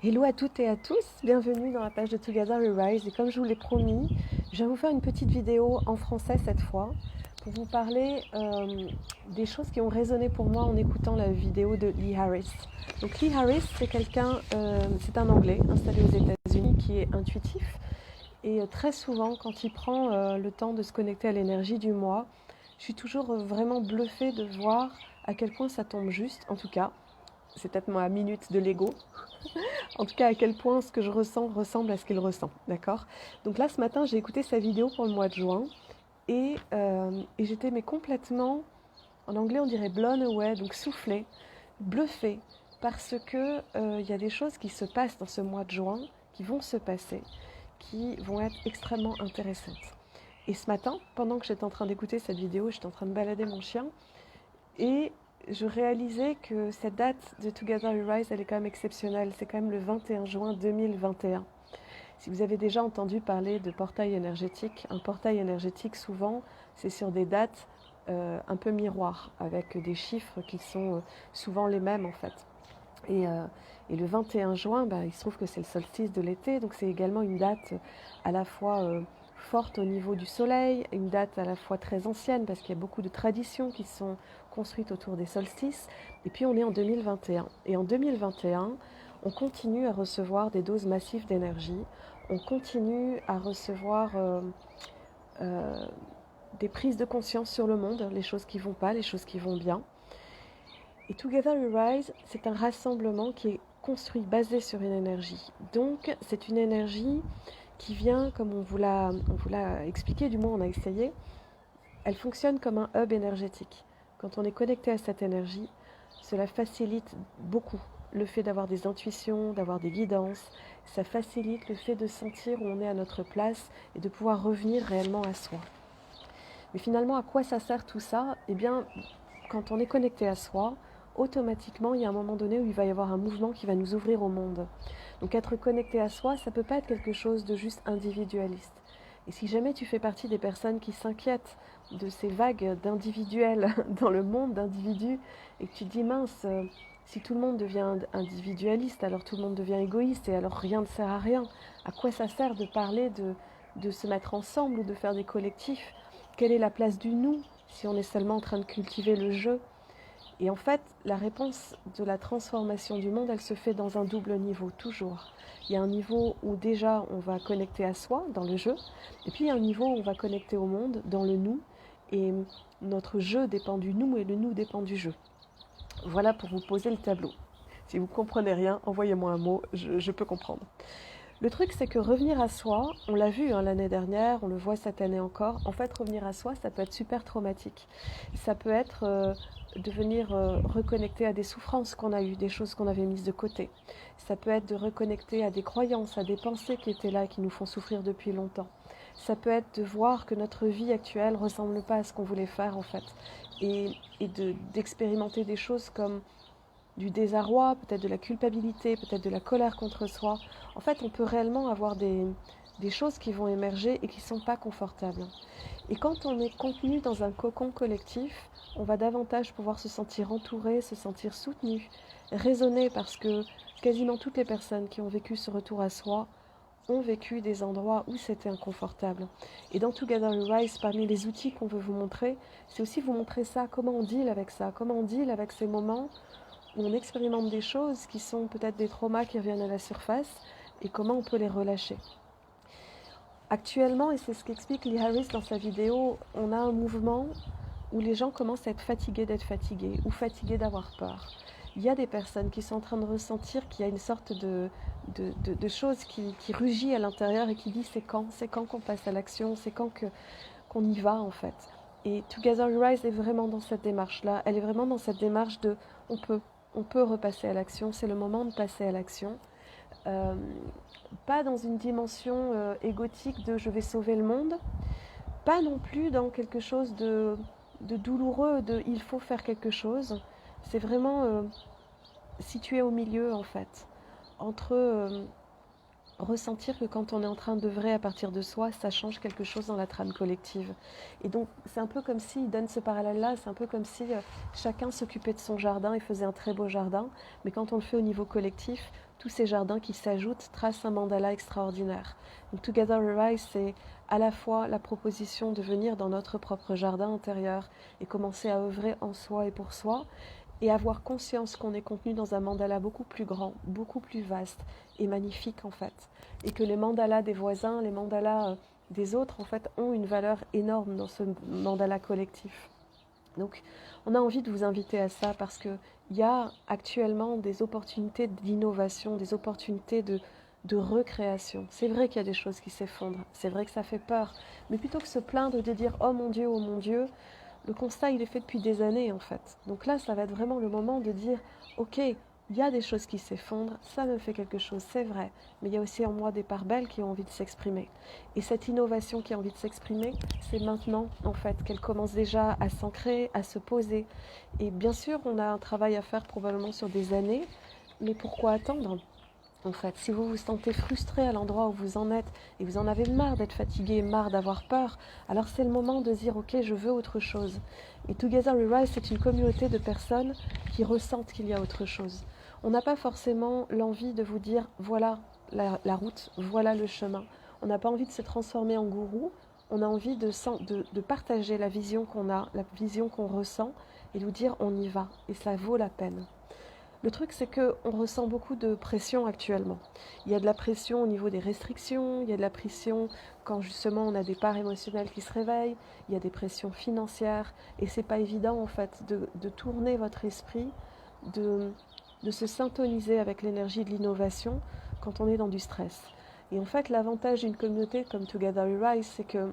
Hello à toutes et à tous, bienvenue dans la page de Together We Rise. Et comme je vous l'ai promis, je vais vous faire une petite vidéo en français cette fois pour vous parler des choses qui ont résonné pour moi en écoutant la vidéo de Lee Harris. Donc Lee Harris, c'est un Anglais installé aux États-Unis qui est intuitif et très souvent quand il prend le temps de se connecter à l'énergie du moi, je suis toujours vraiment bluffée de voir à quel point ça tombe juste, en tout cas. C'est peut-être ma minute de l'ego. En tout cas, à quel point ce que je ressens ressemble à ce qu'il ressent, d'accord? Donc là, ce matin, j'ai écouté sa vidéo pour le mois de juin et j'étais mais complètement, en anglais on dirait blown away, donc soufflée, bluffée, parce que y a des choses qui se passent dans ce mois de juin, qui vont se passer, qui vont être extrêmement intéressantes. Et ce matin, pendant que j'étais en train d'écouter cette vidéo, j'étais en train de balader mon chien et je réalisais que cette date de Together We Rise, elle est quand même exceptionnelle. C'est quand même le 21 juin 2021. Si vous avez déjà entendu parler de portail énergétique, un portail énergétique, souvent, c'est sur des dates un peu miroirs, avec des chiffres qui sont souvent les mêmes en fait. Et le 21 juin, il se trouve que c'est le solstice de l'été, donc c'est également une date à la fois forte au niveau du soleil, une date à la fois très ancienne, parce qu'il y a beaucoup de traditions qui sont construites autour des solstices. Et puis on est en 2021. Et en 2021, on continue à recevoir des doses massives d'énergie, on continue à recevoir euh, des prises de conscience sur le monde, les choses qui vont pas, les choses qui vont bien. Et Together We Rise, c'est un rassemblement qui est construit, basé sur une énergie. Donc, c'est une énergie qui vient, comme on vous l'a expliqué, du moins on a essayé, elle fonctionne comme un hub énergétique. Quand on est connecté à cette énergie, cela facilite beaucoup le fait d'avoir des intuitions, d'avoir des guidances. Ça facilite le fait de sentir où on est à notre place et de pouvoir revenir réellement à soi. Mais finalement, à quoi ça sert tout ça? Eh bien, quand on est connecté à soi, automatiquement, il y a un moment donné où il va y avoir un mouvement qui va nous ouvrir au monde. Donc être connecté à soi, ça ne peut pas être quelque chose de juste individualiste. Et si jamais tu fais partie des personnes qui s'inquiètent de ces vagues d'individuels dans le monde d'individus et que tu te dis mince, si tout le monde devient individualiste, alors tout le monde devient égoïste et alors rien ne sert à rien. À quoi ça sert de parler de se mettre ensemble ou de faire des collectifs? Quelle est la place du nous si on est seulement en train de cultiver le jeu? Et en fait, la réponse de la transformation du monde, elle se fait dans un double niveau, toujours. Il y a un niveau où déjà on va connecter à soi, dans le jeu, et puis il y a un niveau où on va connecter au monde, dans le nous, et notre jeu dépend du nous et le nous dépend du jeu. Voilà pour vous poser le tableau. Si vous ne comprenez rien, envoyez-moi un mot, je peux comprendre. Le truc, c'est que revenir à soi, on l'a vu l'année dernière, on le voit cette année encore, en fait, revenir à soi, ça peut être super traumatique. Ça peut être de venir reconnecter à des souffrances qu'on a eues, des choses qu'on avait mises de côté. Ça peut être de reconnecter à des croyances, à des pensées qui étaient là, qui nous font souffrir depuis longtemps. Ça peut être de voir que notre vie actuelle ne ressemble pas à ce qu'on voulait faire, en fait. D'expérimenter des choses comme du désarroi, peut-être de la culpabilité, peut-être de la colère contre soi. En fait, on peut réellement avoir des choses qui vont émerger et qui ne sont pas confortables. Et quand on est contenu dans un cocon collectif, on va davantage pouvoir se sentir entouré, se sentir soutenu, raisonner parce que quasiment toutes les personnes qui ont vécu ce retour à soi ont vécu des endroits où c'était inconfortable. Et dans Together We Rise, parmi les outils qu'on veut vous montrer, c'est aussi vous montrer ça, comment on deal avec ça, comment on deal avec ces moments où on expérimente des choses qui sont peut-être des traumas qui reviennent à la surface et comment on peut les relâcher. Actuellement, et c'est ce qu'explique Lee Harris dans sa vidéo, on a un mouvement où les gens commencent à être fatigués d'être fatigués ou fatigués d'avoir peur. Il y a des personnes qui sont en train de ressentir qu'il y a une sorte de chose qui rugit à l'intérieur et qui dit c'est quand qu'on passe à l'action, c'est qu'on y va en fait. Et Together We Rise est vraiment dans cette démarche-là, elle est vraiment dans cette démarche de on peut, on peut repasser à l'action, c'est le moment de passer à l'action. Euh, Pas dans une dimension égotique de je vais sauver le monde, pas non plus dans quelque chose de douloureux, de il faut faire quelque chose. C'est vraiment situé au milieu en fait, entre ressentir que quand on est en train d'œuvrer à partir de soi, ça change quelque chose dans la trame collective. Et donc c'est un peu comme s'il donne ce parallèle-là, c'est un peu comme si chacun s'occupait de son jardin et faisait un très beau jardin, mais quand on le fait au niveau collectif, tous ces jardins qui s'ajoutent tracent un mandala extraordinaire. Donc Together We Rise, c'est à la fois la proposition de venir dans notre propre jardin intérieur et commencer à œuvrer en soi et pour soi, et avoir conscience qu'on est contenu dans un mandala beaucoup plus grand, beaucoup plus vaste et magnifique en fait. Et que les mandalas des voisins, les mandalas des autres en fait ont une valeur énorme dans ce mandala collectif. Donc on a envie de vous inviter à ça parce qu'il y a actuellement des opportunités d'innovation, des opportunités de recréation. C'est vrai qu'il y a des choses qui s'effondrent, c'est vrai que ça fait peur, mais plutôt que se plaindre et de dire « oh mon Dieu, le constat, il est fait depuis des années, en fait. Donc là, ça va être vraiment le moment de dire « ok, il y a des choses qui s'effondrent, ça me fait quelque chose, c'est vrai, mais il y a aussi en moi des parts belles qui ont envie de s'exprimer. » Et cette innovation qui a envie de s'exprimer, c'est maintenant, en fait, qu'elle commence déjà à s'ancrer, à se poser. Et bien sûr, on a un travail à faire probablement sur des années, mais pourquoi attendre ? En fait, si vous vous sentez frustré à l'endroit où vous en êtes et vous en avez marre d'être fatigué, marre d'avoir peur, alors c'est le moment de dire ok, je veux autre chose. Et Together We Rise, c'est une communauté de personnes qui ressentent qu'il y a autre chose. On n'a pas forcément l'envie de vous dire voilà la route, voilà le chemin. On n'a pas envie de se transformer en gourou, on a envie de partager la vision qu'on a, la vision qu'on ressent et de vous dire on y va et ça vaut la peine. Le truc, c'est qu'on ressent beaucoup de pression actuellement. Il y a de la pression au niveau des restrictions, il y a de la pression quand justement on a des parts émotionnelles qui se réveillent, il y a des pressions financières, et c'est pas évident en fait de tourner votre esprit, de se syntoniser avec l'énergie de l'innovation quand on est dans du stress. Et en fait, l'avantage d'une communauté comme Together We Rise, c'est que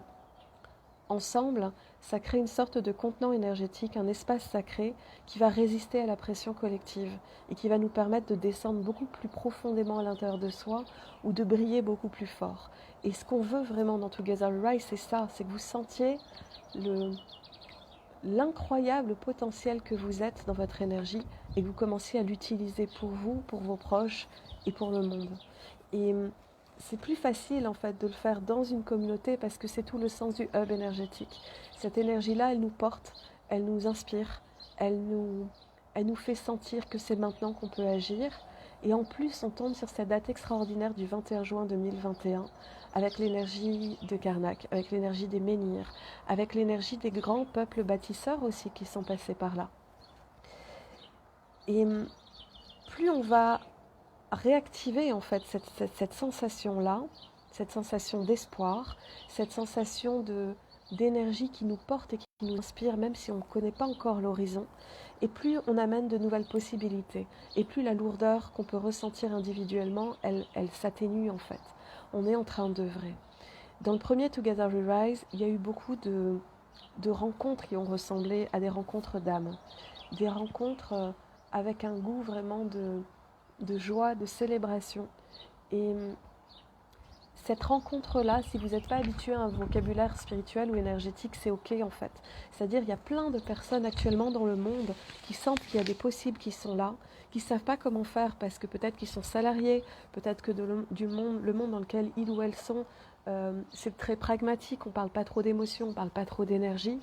ensemble, ça crée une sorte de contenant énergétique, un espace sacré qui va résister à la pression collective et qui va nous permettre de descendre beaucoup plus profondément à l'intérieur de soi ou de briller beaucoup plus fort. Et ce qu'on veut vraiment dans Together We Rise, c'est ça, c'est que vous sentiez l'incroyable potentiel que vous êtes dans votre énergie et que vous commenciez à l'utiliser pour vous, pour vos proches et pour le monde. Et c'est plus facile en fait de le faire dans une communauté parce que c'est tout le sens du hub énergétique. Cette énergie-là, elle nous porte, elle nous inspire, elle nous fait sentir que c'est maintenant qu'on peut agir. Et en plus, on tombe sur cette date extraordinaire du 21 juin 2021 avec l'énergie de Karnak, avec l'énergie des menhirs, avec l'énergie des grands peuples bâtisseurs aussi qui sont passés par là. Et plus on va réactiver en fait cette sensation-là, cette sensation d'espoir, cette sensation d'énergie qui nous porte et qui nous inspire même si on ne connaît pas encore l'horizon, et plus on amène de nouvelles possibilités, et plus la lourdeur qu'on peut ressentir individuellement, elle s'atténue en fait. On est en train d'œuvrer. Dans le premier Together We Rise, il y a eu beaucoup de rencontres qui ont ressemblé à des rencontres d'âme, des rencontres avec un goût vraiment de joie, de célébration. Et cette rencontre-là, si vous n'êtes pas habitué à un vocabulaire spirituel ou énergétique, c'est ok en fait. C'est-à-dire il y a plein de personnes actuellement dans le monde qui sentent qu'il y a des possibles qui sont là, qui ne savent pas comment faire parce que peut-être qu'ils sont salariés, peut-être que le monde dans lequel ils ou elles sont, c'est très pragmatique, on ne parle pas trop d'émotions, on ne parle pas trop d'énergie.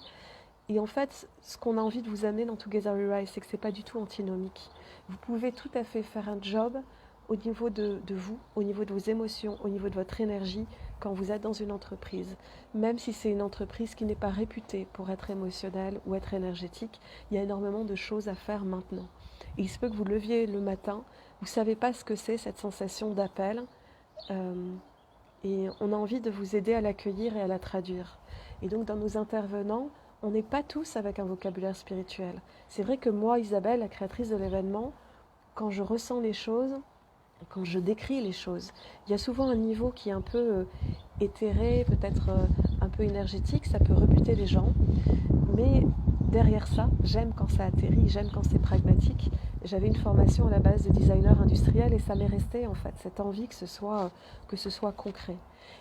Et en fait, ce qu'on a envie de vous amener dans Together We Rise, c'est que ce n'est pas du tout antinomique. Vous pouvez tout à fait faire un job au niveau de vous, au niveau de vos émotions, au niveau de votre énergie, quand vous êtes dans une entreprise. Même si c'est une entreprise qui n'est pas réputée pour être émotionnelle ou être énergétique, il y a énormément de choses à faire maintenant. Et il se peut que vous leviez le matin, vous ne savez pas ce que c'est cette sensation d'appel, et on a envie de vous aider à l'accueillir et à la traduire. Et donc dans nos intervenants, on n'est pas tous avec un vocabulaire spirituel. C'est vrai que moi, Isabelle, la créatrice de l'événement, quand je ressens les choses, quand je décris les choses, il y a souvent un niveau qui est un peu éthéré, peut-être un peu énergétique, ça peut rebuter les gens, mais derrière ça, j'aime quand ça atterrit, j'aime quand c'est pragmatique. J'avais une formation à la base de designer industriel et ça m'est resté en fait, cette envie que ce soit concret.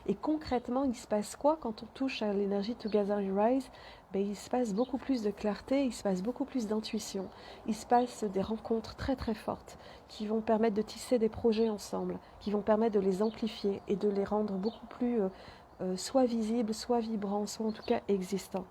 Et concrètement, il se passe quoi quand on touche à l'énergie Together We Rise ? Il se passe beaucoup plus de clarté, il se passe beaucoup plus d'intuition, il se passe des rencontres très très fortes qui vont permettre de tisser des projets ensemble, qui vont permettre de les amplifier et de les rendre beaucoup plus soit visibles, soit vibrants, soit en tout cas existants.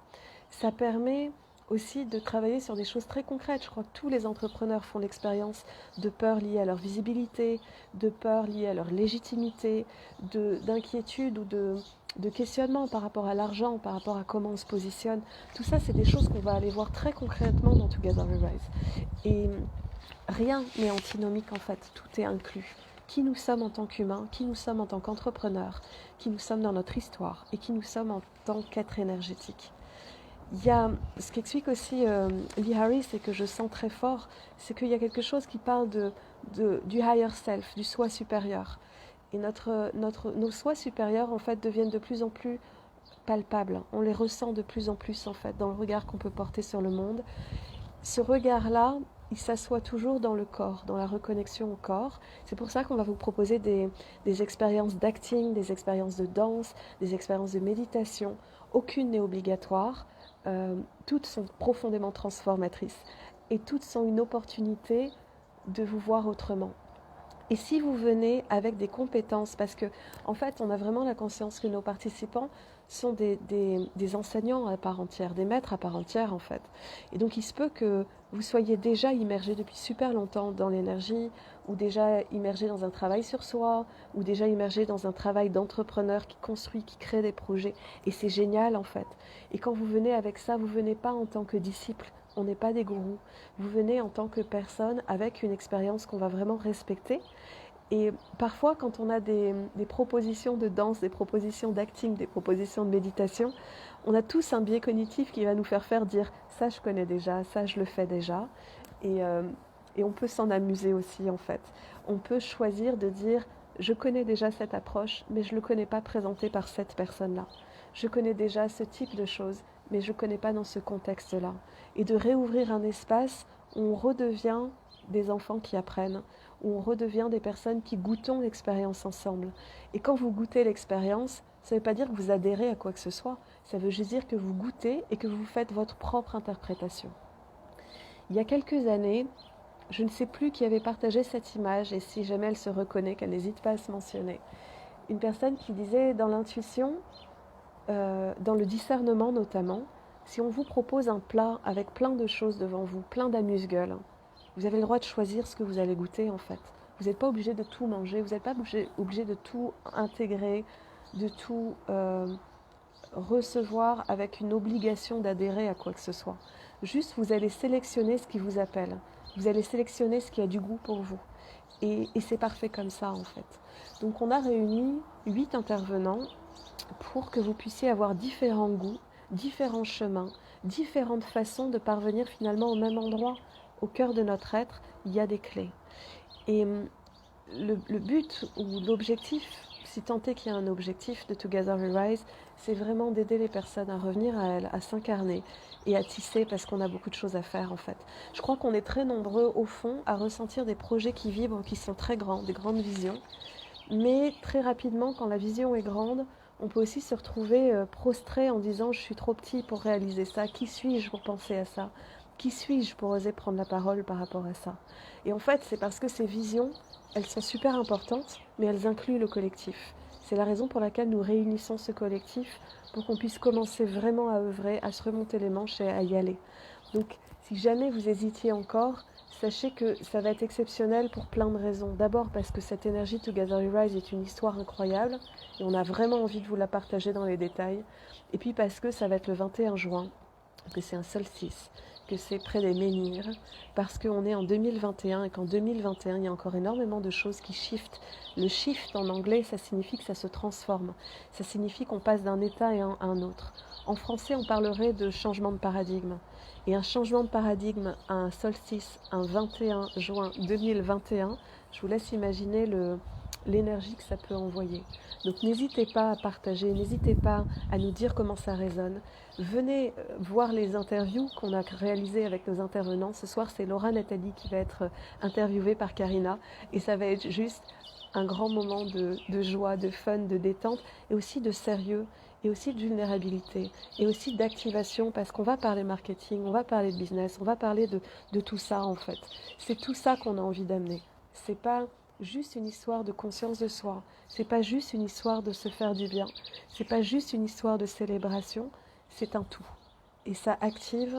Ça permet aussi de travailler sur des choses très concrètes. Je crois que tous les entrepreneurs font l'expérience de peurs liées à leur visibilité, de peurs liées à leur légitimité, d'inquiétude ou de questionnement par rapport à l'argent, par rapport à comment on se positionne. Tout ça, c'est des choses qu'on va aller voir très concrètement dans Together We Rise. Et rien n'est antinomique en fait, tout est inclus. Qui nous sommes en tant qu'humains, qui nous sommes en tant qu'entrepreneurs, qui nous sommes dans notre histoire et qui nous sommes en tant qu'êtres énergétiques. Il y a, ce qu'explique aussi Lee Harris et que je sens très fort, c'est qu'il y a quelque chose qui parle du higher self, du soi supérieur. Et nos soi supérieurs en fait deviennent de plus en plus palpables. On les ressent de plus en plus en fait dans le regard qu'on peut porter sur le monde. Ce regard-là, il s'assoit toujours dans le corps, dans la reconnexion au corps. C'est pour ça qu'on va vous proposer des expériences d'acting, des expériences de danse, des expériences de méditation. Aucune n'est obligatoire. Toutes sont profondément transformatrices et toutes sont une opportunité de vous voir autrement. Et si vous venez avec des compétences, parce que en fait on a vraiment la conscience que nos participants sont des enseignants à part entière, des maîtres à part entière en fait. Et donc il se peut que vous soyez déjà immergé depuis super longtemps dans l'énergie, ou déjà immergé dans un travail sur soi, ou déjà immergé dans un travail d'entrepreneur qui construit, qui crée des projets. Et c'est génial en fait. Et quand vous venez avec ça, vous venez pas en tant que disciple, on n'est pas des gourous. Vous venez en tant que personne avec une expérience qu'on va vraiment respecter. Et parfois, quand on a des propositions de danse, des propositions d'acting, des propositions de méditation, on a tous un biais cognitif qui va nous faire dire « ça je connais déjà, ça je le fais déjà ». Et on peut s'en amuser aussi en fait. On peut choisir de dire « je connais déjà cette approche, mais je ne le connais pas présenté par cette personne-là. Je connais déjà ce type de choses, mais je ne connais pas dans ce contexte-là ». Et de réouvrir un espace où on redevient des enfants qui apprennent, où on redevient des personnes qui goûtons l'expérience ensemble. Et quand vous goûtez l'expérience, ça ne veut pas dire que vous adhérez à quoi que ce soit, ça veut juste dire que vous goûtez et que vous faites votre propre interprétation. Il y a quelques années, je ne sais plus qui avait partagé cette image, et si jamais elle se reconnaît, qu'elle n'hésite pas à se mentionner. Une personne qui disait dans l'intuition, dans le discernement notamment, si on vous propose un plat avec plein de choses devant vous, plein d'amuse-gueules, vous avez le droit de choisir ce que vous allez goûter en fait. Vous n'êtes pas obligé de tout manger, vous n'êtes pas obligé de tout intégrer, de tout recevoir avec une obligation d'adhérer à quoi que ce soit. Juste, vous allez sélectionner ce qui vous appelle. Vous allez sélectionner ce qui a du goût pour vous. Et c'est parfait comme ça en fait. Donc on a réuni 8 intervenants pour que vous puissiez avoir différents goûts, différents chemins, différentes façons de parvenir finalement au même endroit. Au cœur de notre être, il y a des clés. Et le but ou l'objectif, si tant est qu'il y a un objectif de Together We Rise, c'est vraiment d'aider les personnes à revenir à elles, à s'incarner et à tisser, parce qu'on a beaucoup de choses à faire en fait. Je crois qu'on est très nombreux au fond à ressentir des projets qui vibrent, qui sont très grands, des grandes visions. Mais très rapidement, quand la vision est grande, on peut aussi se retrouver prostré en disant « je suis trop petit pour réaliser ça, qui suis-je pour penser à ça ?» Qui suis-je pour oser prendre la parole par rapport à ça? Et en fait, c'est parce que ces visions, elles sont super importantes, mais elles incluent le collectif. C'est la raison pour laquelle nous réunissons ce collectif, pour qu'on puisse commencer vraiment à œuvrer, à se remonter les manches et à y aller. Donc, si jamais vous hésitiez encore, sachez que ça va être exceptionnel pour plein de raisons. D'abord parce que cette énergie Together We Rise est une histoire incroyable, et on a vraiment envie de vous la partager dans les détails. Et puis parce que ça va être le 21 juin, que c'est un solstice, que c'est près des menhirs, parce qu'on est en 2021 et qu'en 2021, il y a encore énormément de choses qui shiftent. Le shift en anglais, ça signifie que ça se transforme. Ça signifie qu'on passe d'un état à un autre. En français, on parlerait de changement de paradigme. Et un changement de paradigme à un solstice, un 21 juin 2021, je vous laisse imaginer l'énergie que ça peut envoyer. Donc n'hésitez pas à partager, n'hésitez pas à nous dire comment ça résonne. Venez voir les interviews qu'on a réalisées avec nos intervenants. Ce soir, c'est Laura Nathalie qui va être interviewée par Karina. Et ça va être juste un grand moment de joie, de fun, de détente, et aussi de sérieux, et aussi de vulnérabilité, et aussi d'activation, parce qu'on va parler marketing, on va parler de business, on va parler de tout ça en fait. C'est tout ça qu'on a envie d'amener. C'est pas juste une histoire de conscience de soi, c'est pas juste une histoire de se faire du bien, c'est pas juste une histoire de célébration, c'est un tout. et ça active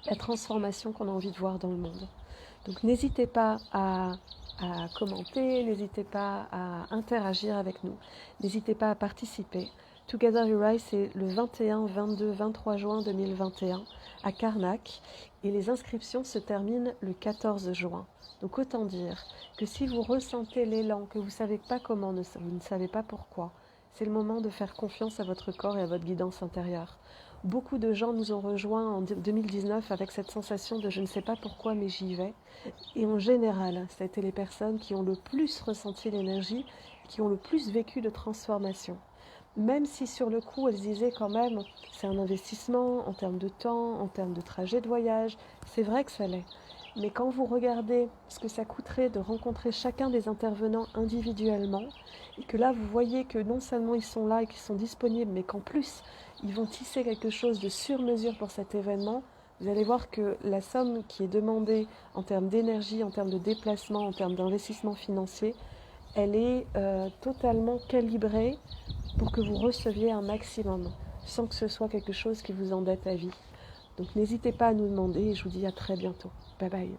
la transformation qu'on a envie de voir dans le monde. Donc n'hésitez pas à commenter, n'hésitez pas à interagir avec nous, n'hésitez pas à participer. Together We Rise, c'est le 21, 22, 23 juin 2021 à Karnak et les inscriptions se terminent le 14 juin. Donc autant dire que si vous ressentez l'élan, que vous ne savez pas comment, vous ne savez pas pourquoi, c'est le moment de faire confiance à votre corps et à votre guidance intérieure. Beaucoup de gens nous ont rejoints en 2019 avec cette sensation de je ne sais pas pourquoi mais j'y vais. Et en général, ça a été les personnes qui ont le plus ressenti l'énergie, qui ont le plus vécu de transformation. Même si sur le coup, elles disaient quand même, c'est un investissement en termes de temps, en termes de trajet de voyage, c'est vrai que ça l'est. Mais quand vous regardez ce que ça coûterait de rencontrer chacun des intervenants individuellement, et que là vous voyez que non seulement ils sont là et qu'ils sont disponibles, mais qu'en plus ils vont tisser quelque chose de sur mesure pour cet événement, vous allez voir que la somme qui est demandée en termes d'énergie, en termes de déplacement, en termes d'investissement financier, elle est totalement calibrée pour que vous receviez un maximum, sans que ce soit quelque chose qui vous endette à vie. Donc n'hésitez pas à nous demander et je vous dis à très bientôt. Bye bye.